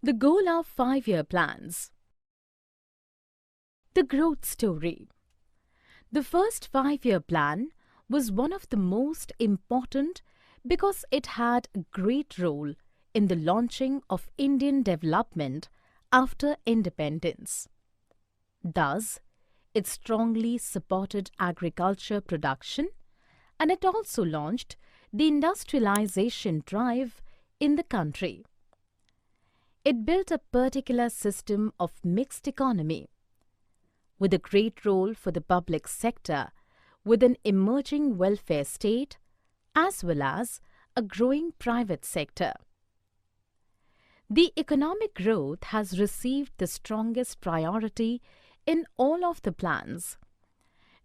The goal of 5-year plans. The growth story. The first 5-year plan was one of the most important because it had a great role in the launching of Indian development after independence. Thus, it strongly supported agriculture production and it also launched the industrialization drive in the country. It built a particular system of mixed economy, with a great role for the public sector, with an emerging welfare state as well as a growing private sector. The economic growth has received the strongest priority in all of the plans.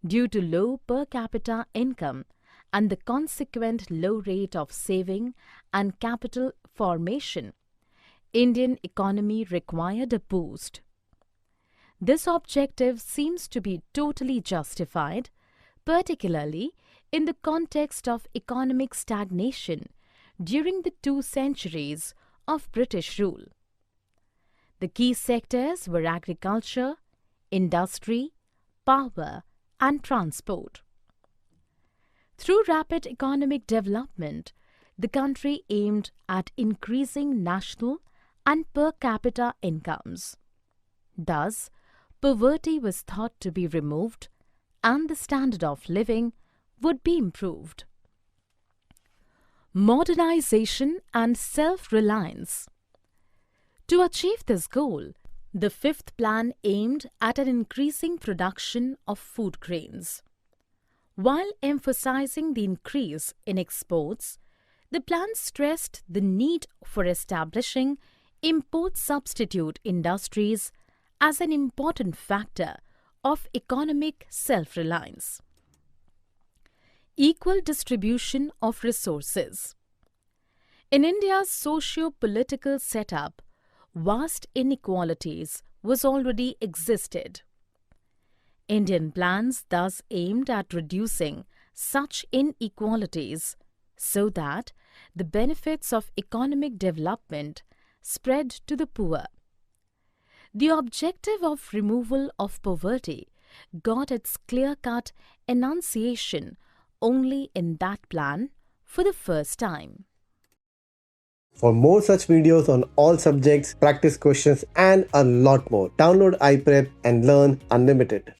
Due to low per capita income and the consequent low rate of saving and capital formation, Indian economy required a boost. This objective seems to be totally justified, particularly in the context of economic stagnation during the 2 centuries of British rule. The key sectors were agriculture, industry, power, and transport. Through rapid economic development, the country aimed at increasing national and per capita incomes. Thus, poverty was thought to be removed and the standard of living would be improved. Modernization and self-reliance. To achieve this goal, the 5th plan aimed at an increasing production of food grains. While emphasizing the increase in exports, the plan stressed the need for establishing import substitute industries as an important factor of economic self-reliance. Equal distribution of resources. In India's socio-political setup, vast inequalities was already existed. Indian plans thus aimed at reducing such inequalities so that the benefits of economic development spread to the poor. The objective of removal of poverty got its clear-cut enunciation only in that plan for the first time. For more such videos on all subjects, practice questions and a lot more, download iPrep and learn unlimited.